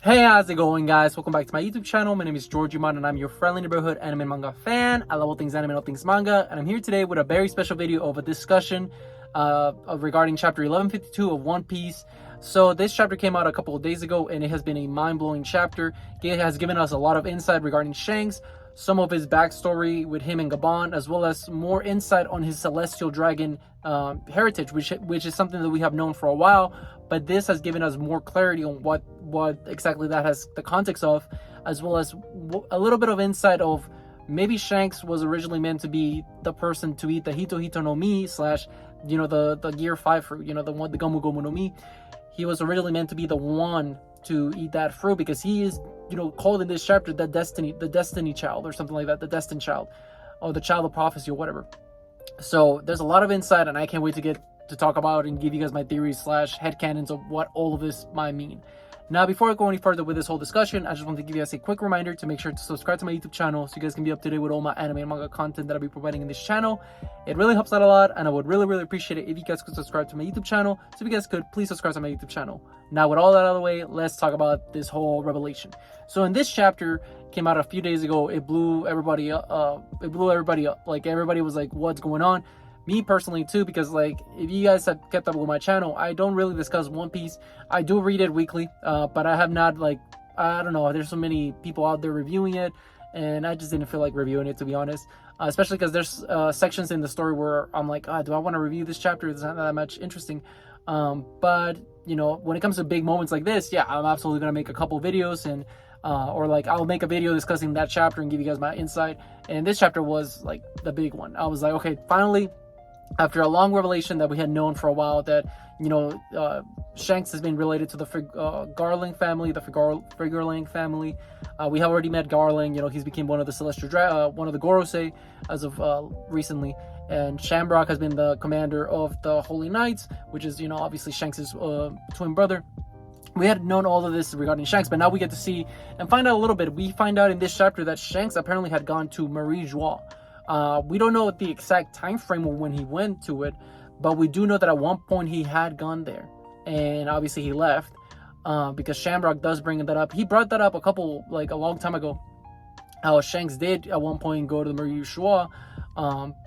Hey, how's it going, guys? Welcome back to my YouTube channel. My name is Georgiemon and I'm your friendly neighborhood anime and manga fan. I love all things anime and all things manga, and I'm here today with a very special video of a discussion regarding chapter 1152 of One Piece. So this chapter came out a couple of days ago and it has been a mind-blowing chapter. It has given us a lot of insight regarding Shanks, some of his backstory with him and Gabon, as well as more insight on his celestial dragon heritage, which is something that we have known for a while, but this has given us more clarity on what exactly that has the context of, as well as a little bit of insight of maybe Shanks was originally meant to be the person to eat the Hito Hito no Mi / the Gear 5 fruit, the Gomu Gomu no Mi. He was originally meant to be the one to eat that fruit because he is, called in this chapter the Destiny child or something like that, the Destined child, or the child of prophecy or whatever. So there's a lot of insight and I can't wait to get to talk about and give you guys my theories / headcanons of what all of this might mean. Now, before I go any further with this whole discussion, I just want to give you guys a quick reminder to make sure to subscribe to my YouTube channel so you guys can be up to date with all my anime and manga content that I'll be providing in this channel. It really helps out a lot, and I would really appreciate it if you guys could subscribe to my YouTube channel. So if you guys could, please subscribe to my YouTube channel. Now, with all that out of the way, let's talk about this whole revelation. So in this chapter, came out a few days ago, it blew everybody up. Like, everybody was like, what's going on? Me personally too, because like, if you guys have kept up with my channel, I don't really discuss One Piece. I do read it weekly, but I have not, I don't know, there's so many people out there reviewing it, and I just didn't feel like reviewing it, to be honest. Especially because there's sections in the story where I'm like, do I want to review this chapter? It's not that much interesting. But when it comes to big moments like this, yeah, I'm absolutely gonna make a couple videos, and I'll make a video discussing that chapter and give you guys my insight. And this chapter was like the big one. I was like, okay, finally, after a long revelation that we had known for a while, that Shanks has been related to the Garling family, the Friggerling family. We have already met Garling. He's became one of the celestial one of the Gorosei as of recently, and Shamrock has been the commander of the Holy Knights, which is obviously Shanks's twin brother. We had known all of this regarding Shanks, but now we get to see and find out a little bit. We find out in this chapter that Shanks apparently had gone to Marie Joie. We don't know the exact time frame of when he went to it, but we do know that at one point he had gone there, and obviously he left because Shamrock does bring that up. He brought that up a long time ago, how Shanks did at one point go to the Marie Joie,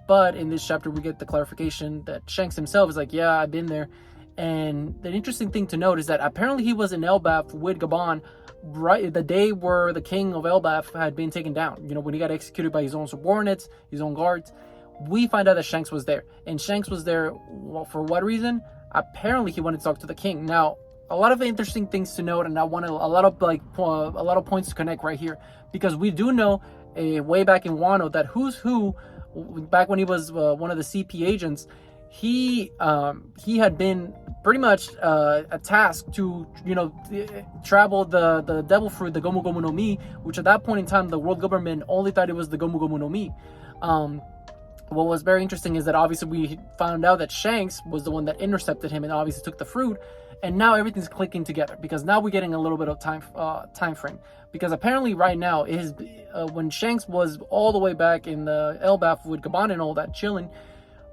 but in this chapter we get the clarification that Shanks himself is like, yeah, I've been there. And the interesting thing to note is that apparently he was in Elbaf with Gabon right the day where the king of Elbaf had been taken down, when he got executed by his own subordinates, his own guards. We find out that Shanks was there, and Shanks was there, well, for what reason? Apparently he wanted to talk to the king. Now, a lot of interesting things to note, and I want a lot of points to connect right here, because we do know way back in Wano that Who's Who, back when he was one of the CP agents, he had been pretty much tasked to travel the devil fruit, the Gomu Gomu no Mi, which at that point in time the world government only thought it was the Gomu Gomu no Mi. What was very interesting is that obviously we found out that Shanks was the one that intercepted him and obviously took the fruit, and now everything's clicking together, because now we're getting a little bit of time frame, because apparently right now is when Shanks was all the way back in the Elbaf with Gabon and all that chilling.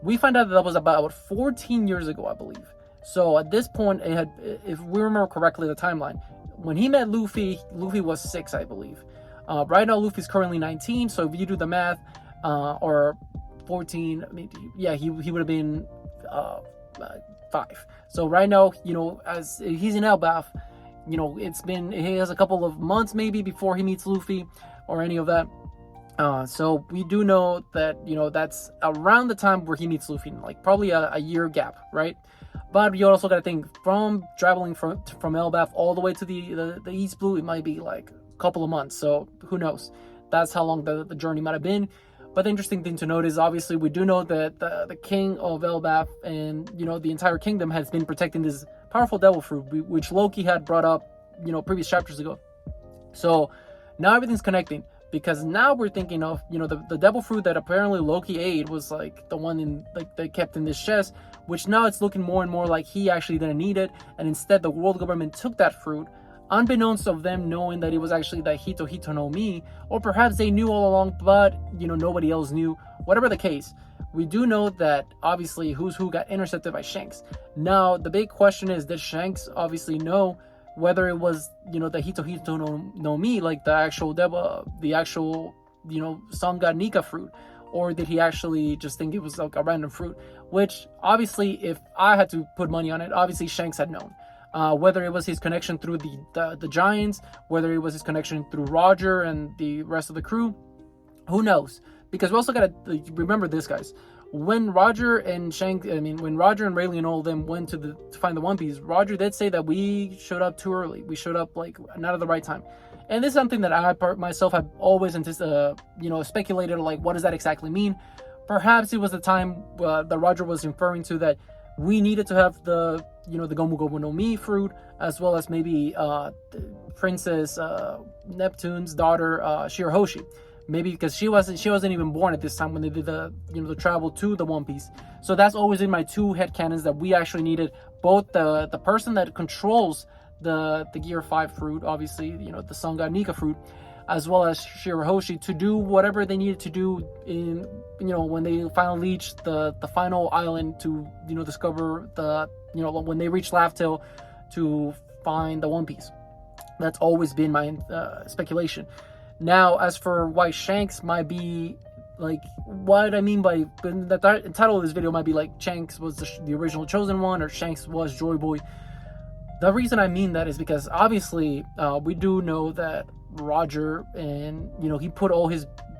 We find out that was about 14 years ago, I believe. So at this point, it had, if we remember correctly, the timeline, when he met Luffy, Luffy was 6, I believe. Right now, Luffy's currently 19. So if you do the math, or 14, I mean, yeah, he would have been 5. So right now, as he's in Elbaf, he has a couple of months maybe before he meets Luffy or any of that. So we do know that, that's around the time where he meets Luffy, like probably a year gap, right? But you also got to think, from traveling from Elbaf all the way to the East Blue, it might be like a couple of months. So who knows? That's how long the journey might have been. But the interesting thing to note is, obviously, we do know that the king of Elbaf and, the entire kingdom has been protecting this powerful devil fruit, which Loki had brought up, previous chapters ago. So now everything's connecting. Because now we're thinking of, the devil fruit that apparently Loki ate was like the one they kept in this chest, which now it's looking more and more like he actually didn't need it, and instead the world government took that fruit, unbeknownst of them knowing that it was actually the Hito Hito no Mi, or perhaps they knew all along, but nobody else knew. Whatever the case, we do know that obviously Who's Who got intercepted by Shanks. Now the big question is, does Shanks obviously know whether it was, the Hito Hito no Mi, like the actual sun god Nika fruit, or did he actually just think it was like a random fruit? Which obviously, if I had to put money on it, obviously Shanks had known. Whether it was his connection through the giants, whether it was his connection through Roger and the rest of the crew, who knows? Because we also gotta remember this, guys. When Roger and Rayleigh and all of them went to find the One Piece, Roger did say that we showed up too early. We showed up like not at the right time. And this is something that I myself have always speculated, like, what does that exactly mean? Perhaps it was the time that Roger was referring to, that we needed to have the Gomu Gomu no Mi fruit, as well as maybe Princess Neptune's daughter, Shirahoshi. Maybe because she wasn't even born at this time when they did the travel to the One Piece. So that's always in my two headcanons, that we actually needed both the person that controls the Gear 5 fruit, obviously, the Sun God Nika fruit, as well as Shirahoshi, to do whatever they needed to do in when they finally reached the final island to discover when they reach Laugh-Tale to find the One Piece. That's always been my speculation. Now, as for why Shanks might be, like, what I mean by the title of this video might be like Shanks was the original chosen one, or Shanks was Joy Boy. The reason I mean that is because obviously we do know that Roger, and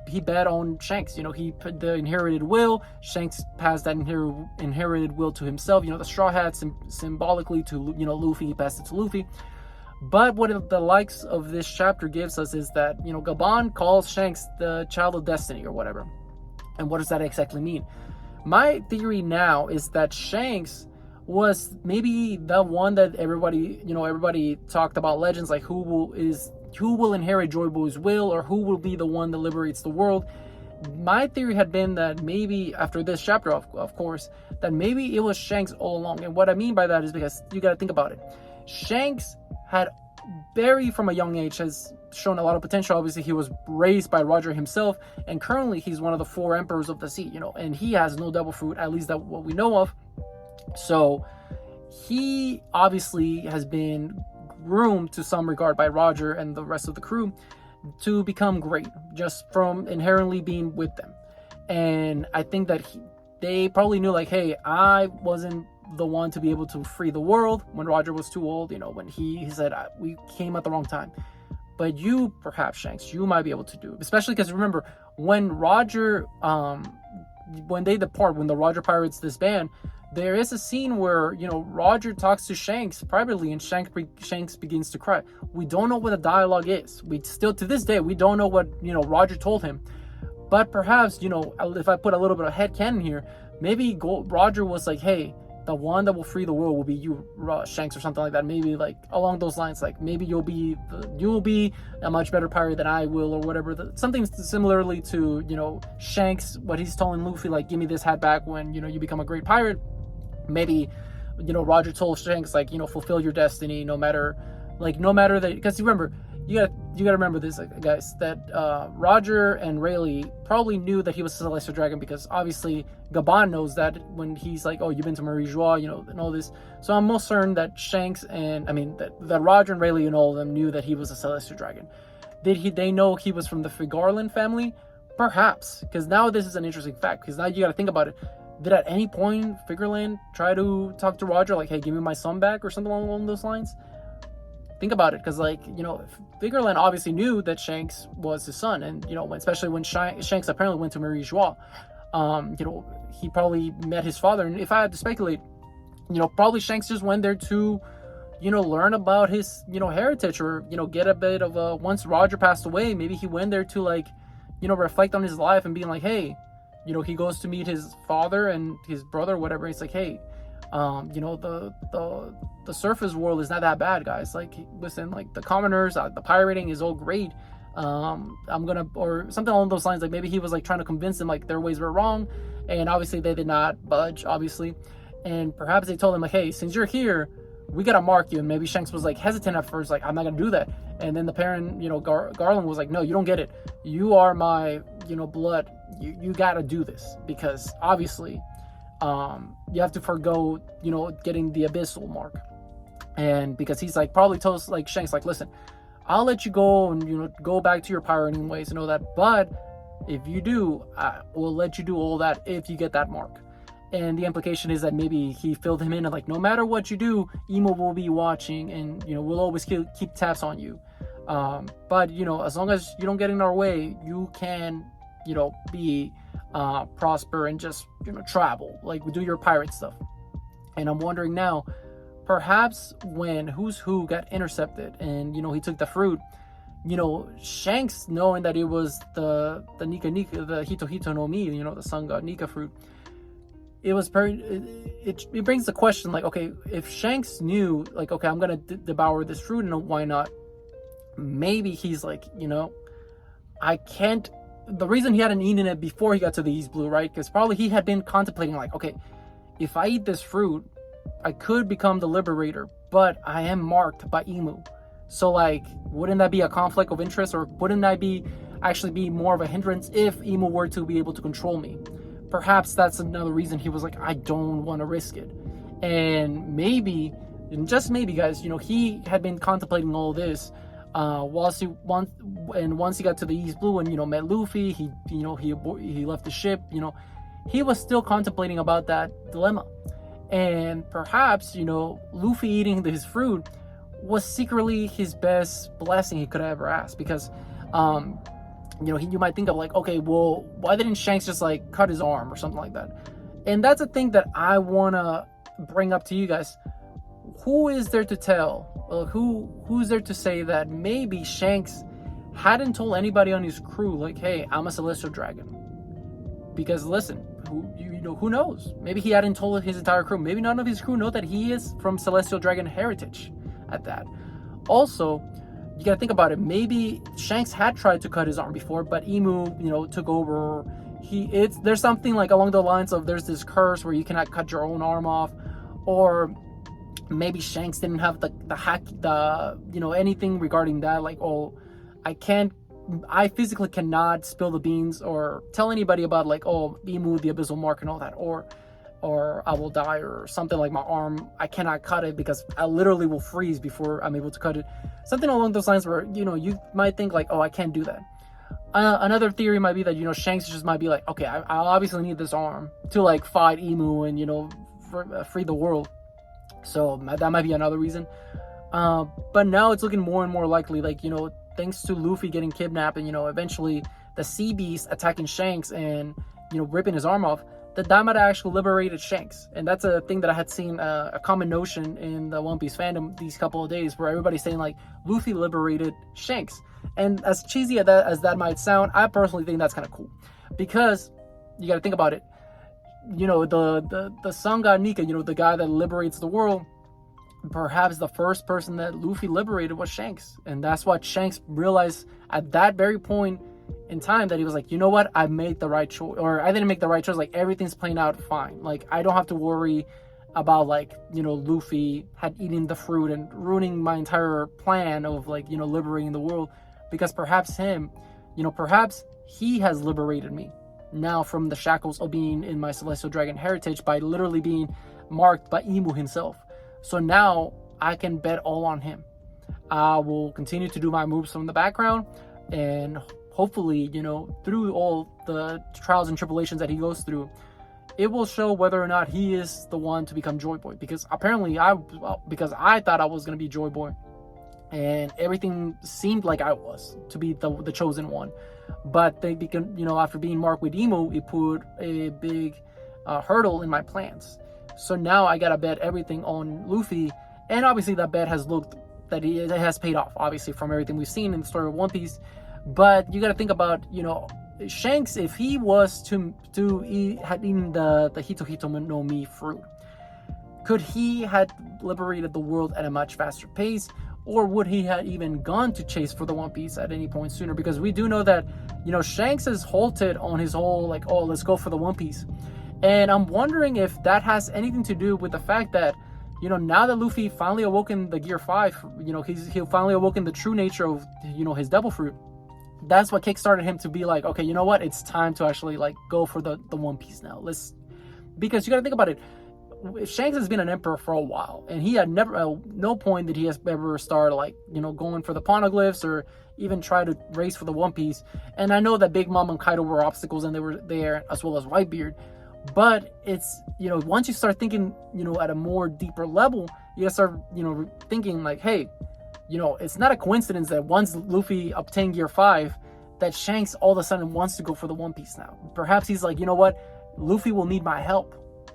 he bet on Shanks. He put the inherited will. Shanks passed that inherited will to himself. The Straw Hat symbolically to Luffy. He passed it to Luffy. But what the likes of this chapter gives us is that, Gabon calls Shanks the child of destiny or whatever. And what does that exactly mean? My theory now is that Shanks was maybe the one that everybody talked about legends, like who will inherit Joy Boy's will, or who will be the one that liberates the world. My theory had been that maybe after this chapter, of course, that maybe it was Shanks all along. And what I mean by that is because you got to think about it. Shanks had from a young age has shown a lot of potential. Obviously, he was raised by Roger himself, and currently he's one of the 4 emperors of the sea, and he has no devil fruit, at least that what we know of. So he obviously has been groomed to some regard by Roger and the rest of the crew to become great, just from inherently being with them. And I think that they probably knew, like, hey, I wasn't the one to be able to free the world when Roger was too old, when he said we came at the wrong time. But you, perhaps Shanks, you might be able to do it. Especially because remember, when Roger when they depart, when the Roger pirates disband, there is a scene where Roger talks to Shanks privately, and Shanks begins to cry. We don't know what the dialogue is. We still, to this day, we don't know what Roger told him. But perhaps if I put a little bit of headcanon here, maybe Roger was like, hey, the one that will free the world will be you, Shanks, or something like that. Maybe like along those lines, like maybe you'll be a much better pirate than I will, or whatever. Something similarly to Shanks, what he's telling Luffy, like, give me this hat back when you become a great pirate. Maybe Roger told Shanks, like, fulfill your destiny, no matter that, because remember, you gotta remember this, guys, that Roger and Rayleigh probably knew that he was a Celestial Dragon, because obviously Gabon knows that when he's like, oh, you've been to Marie Joie, and all this. So I'm most certain that Shanks that Roger and Rayleigh and all of them knew that he was a Celestial Dragon. Did they know he was from the Figarland family? Perhaps, because now this is an interesting fact, because now you gotta think about it. Did at any point Figarland try to talk to Roger, like, hey, give me my son back, or something along those lines? Think about it, because Figarland obviously knew that Shanks was his son, and especially when Shanks apparently went to Marie Joie, he probably met his father. And if I had to speculate, probably Shanks just went there to learn about his heritage, or get a bit of once Roger passed away, maybe he went there to reflect on his life and being like, hey, he goes to meet his father and his brother, whatever. He's like, hey, the surface world is not that bad, guys. Like, listen, like, the commoners, the pirating is all great. Or something along those lines. Like, maybe he was like trying to convince them, like, their ways were wrong, and obviously they did not budge, obviously. And perhaps they told him, like, hey, since you're here, we gotta mark you. And maybe Shanks was like hesitant at first, like, I'm not gonna do that. And then the parent, Garland was like, no, you don't get it. You are my, blood. You gotta do this, because obviously you have to forgo, getting the abyssal mark. And because he's like probably tells like Shanks like, listen, I'll let you go and go back to your pirating ways and all that, but if you do, I will let you do all that if you get that mark. And the implication is that maybe he filled him in and like, no matter what you do, Emo will be watching, and we'll always keep tabs on you. But as long as you don't get in our way, you can be prosper and just travel, like do your pirate stuff. And I'm wondering now, perhaps when Who's Who got intercepted and he took the fruit, Shanks, knowing that it was the Nika, the Hito Hito no Mi, the sun god Nika fruit, it was it brings the question like, okay, if Shanks knew like, okay, I'm gonna devour this fruit, and why not? Maybe he's like, I can't. The reason he hadn't eaten it before he got to the East Blue, right? Because probably he had been contemplating like, okay, if I eat this fruit, I could become the liberator, but I am marked by Emu. So like, wouldn't that be a conflict of interest, or wouldn't that actually be more of a hindrance if Emu were to be able to control me? Perhaps that's another reason he was like, I don't want to risk it. And maybe, and just maybe, guys, he had been contemplating all this once he got to the East Blue and met Luffy. He left the ship. He was still contemplating about that dilemma. And perhaps Luffy eating his fruit was secretly his best blessing he could have ever asked, because you might think of like, okay, well, why didn't Shanks just like cut his arm or something like that? And that's a thing that I want to bring up to you guys. Who is there to tell? Well, who's there to say that maybe Shanks hadn't told anybody on his crew like, hey, I'm a celestial dragon? Because listen, who knows? Maybe he hadn't told his entire crew. Maybe none of his crew know that he is from celestial dragon heritage at that. Also, you gotta think about it. Maybe Shanks had tried to cut his arm before, but Emu, took over. There's something like along the lines of there's this curse where you cannot cut your own arm off, or maybe Shanks didn't have anything regarding that. Like, oh, I physically cannot spill the beans or tell anybody about like, oh, Emu, the abyssal mark and all that, or I will die, or something like my arm, I cannot cut it because I literally will freeze before I'm able to cut it. Something along those lines where, you might think like, oh, I can't do that. Another theory might be that, Shanks just might be like, okay, I obviously need this arm to like fight Emu and, free the world. So that might be another reason. But now it's looking more and more likely, like, thanks to Luffy getting kidnapped and, eventually the sea beast attacking Shanks and, ripping his arm off, that might have actually liberated Shanks. And that's a thing that I had seen a common notion in the One Piece fandom these couple of days, where everybody's saying like, Luffy liberated Shanks. And as cheesy as that might sound, I personally think that's kind of cool, because you got to think about it. The sun god Nika, the guy that liberates the world, perhaps the first person that Luffy liberated was Shanks. And that's what Shanks realized at that very point in time, that he was like, you know what, I made the right choice, or I didn't make the right choice. Like, everything's playing out fine. Like, I don't have to worry about like, Luffy had eaten the fruit and ruining my entire plan of like, liberating the world, because perhaps perhaps he has liberated me now from the shackles of being in my celestial dragon heritage by literally being marked by Emu himself. So now I can bet all on him. I will continue to do my moves from the background, and hopefully, through all the trials and tribulations that he goes through, it will show whether or not he is the one to become Joy Boy. Because apparently because I thought I was going to be Joy Boy, and everything seemed like I was to be the chosen one. But they became, after being marked with Emu, it put a big hurdle in my plans. So now I gotta bet everything on Luffy, and obviously that bet it has paid off, obviously, from everything we've seen in the story of One Piece. But you gotta think about, Shanks, if he was had eaten the Hito Hito no Mi fruit, could he had liberated the world at a much faster pace? Or would he have even gone to chase for the One Piece at any point sooner? Because we do know that, Shanks has halted on his whole, like, oh, let's go for the One Piece. And I'm wondering if that has anything to do with the fact that, now that Luffy finally awoken the Gear 5, he finally awoken the true nature of, his Devil Fruit. That's what kickstarted him to be like, okay, you know what? It's time to actually, like, go for the One Piece now. Because you got to think about it. Shanks has been an emperor for a while, and he had never, at no point did he has ever started like, going for the poneglyphs or even try to race for the One Piece. And I know that Big Mom and Kaido were obstacles and they were there, as well as Whitebeard. But it's, once you start thinking, at a more deeper level, you gotta start, thinking like, hey, it's not a coincidence that once Luffy obtained Gear 5, that Shanks all of a sudden wants to go for the One Piece now. Perhaps he's like, you know what, Luffy will need my help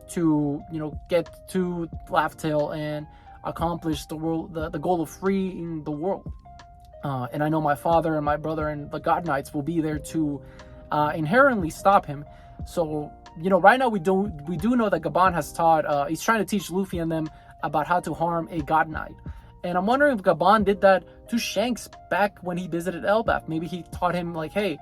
to, get to Laugh Tale and accomplish the goal of freeing the world. And I know my father and my brother and the God Knights will be there to inherently stop him. So, right now we do know that Gabon has taught, he's trying to teach Luffy and them about how to harm a God Knight. And I'm wondering if Gabon did that to Shanks back when he visited Elbaf. Maybe he taught him like, hey,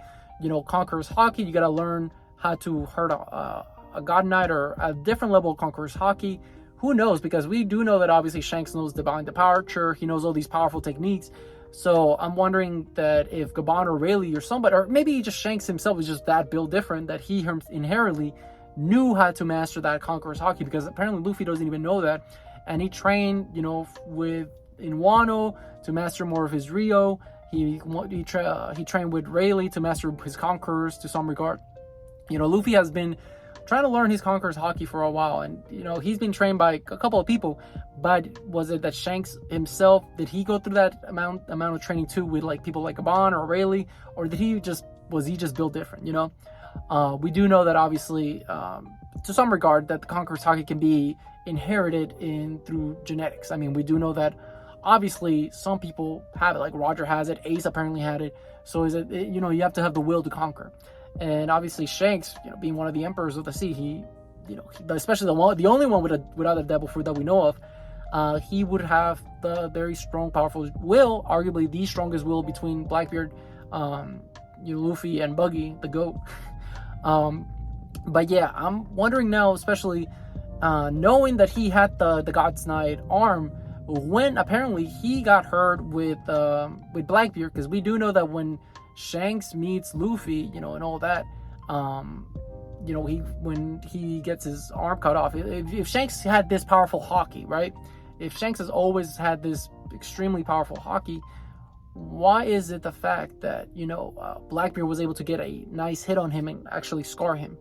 Conqueror's Haki, you gotta learn how to hurt a God Knight or a different level of Conqueror's Haki. Who knows? Because we do know that obviously Shanks knows Divine Departure. He knows all these powerful techniques. So I'm wondering that if Gabon or Rayleigh or somebody, or maybe just Shanks himself is just that built different, that he inherently knew how to master that Conqueror's Haki, because apparently Luffy doesn't even know that. And he trained, in Wano to master more of his Rio. He trained with Rayleigh to master his Conquerors to some regard. Luffy has been trying to learn his Conqueror's Haki for a while, and he's been trained by a couple of people. But was it that Shanks himself, did he go through that amount of training too with like people like Gabon or Rayleigh, or was he just built different? We do know that obviously to some regard that the Conqueror's Haki can be inherited through genetics. I mean, we do know that obviously some people have it, like Roger has it, Ace apparently had it. So is it, you have to have the will to conquer. And obviously Shanks, being one of the emperors of the sea, he especially the only one without a devil fruit that we know of, he would have the very strong, powerful will, arguably the strongest will between Blackbeard, Luffy, and Buggy, the goat. But yeah, I'm wondering now, especially knowing that he had the God's Knight arm, when apparently he got hurt with Blackbeard, because we do know that when Shanks meets Luffy, and all that, when he gets his arm cut off, if Shanks had this powerful Haki, right? If Shanks has always had this extremely powerful Haki, why is it the fact that, Blackbeard was able to get a nice hit on him and actually scar him?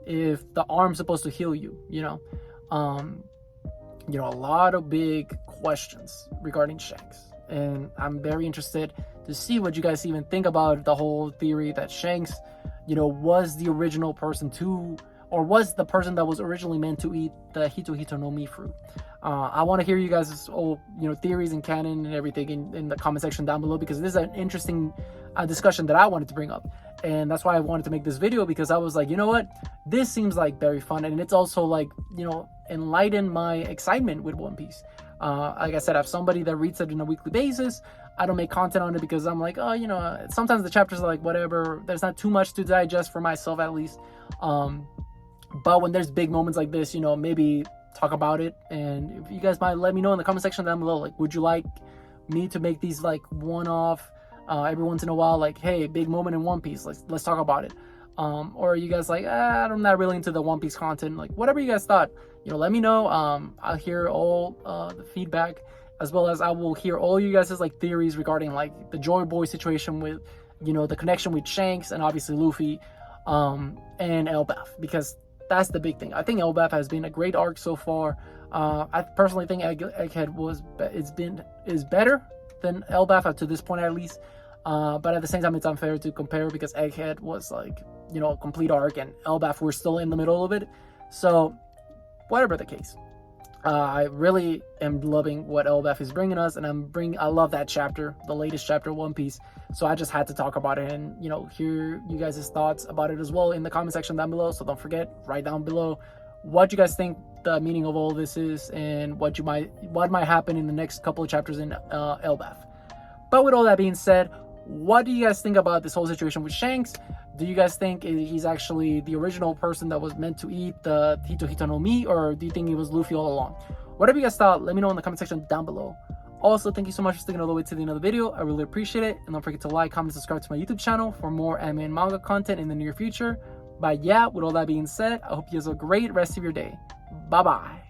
If the arm's supposed to heal you, a lot of big questions regarding Shanks. And I'm very interested to see what you guys even think about the whole theory that Shanks, was the original person or was the person that was originally meant to eat the Hito Hito no Mi fruit. I want to hear you guys' old, theories and canon and everything in the comment section down below, because this is an interesting discussion that I wanted to bring up. And that's why I wanted to make this video, because I was like, you know what? This seems like very fun. And it's also like, enlighten my excitement with One Piece. Like I said, I have somebody that reads it on a weekly basis. I don't make content on it because I'm like, oh, sometimes the chapters are like, whatever. There's not too much to digest for myself, at least. But when there's big moments like this, maybe talk about it. And if you guys might let me know in the comment section down below, like, would you like me to make these like one-off every once in a while, like, hey, big moment in One Piece, let's talk about it. Or are you guys like, I'm not really into the One Piece content, like whatever you guys thought, let me know. I'll hear all the feedback, as well as I will hear all you guys' like theories regarding like the Joy Boy situation with, the connection with Shanks and obviously Luffy, and Elbaf, because that's the big thing. I think Elbaf has been a great arc so far. I personally think Egghead is better than Elbaf up to this point, at least. But at the same time, it's unfair to compare, because Egghead was like, a complete arc, and Elbaf, we're still in the middle of it. So whatever the case, I really am loving what Elbaf is bringing us, and I love that chapter, the latest chapter of One Piece. So I just had to talk about it and, hear you guys' thoughts about it as well in the comment section down below. So don't forget, write down below what you guys think the meaning of all this is, and what might happen in the next couple of chapters in Elbaf. But with all that being said, what do you guys think about this whole situation with Shanks? Do you guys think he's actually the original person that was meant to eat the Hito Hito no Mi, or do you think he was Luffy all along? Whatever you guys thought, let me know in the comment section down below. Also, thank you so much for sticking all the way to the end of the video. I really appreciate it. And don't forget to like, comment, subscribe to my YouTube channel for more anime and manga content in the near future. But yeah, with all that being said, I hope you guys have a great rest of your day. Bye-bye.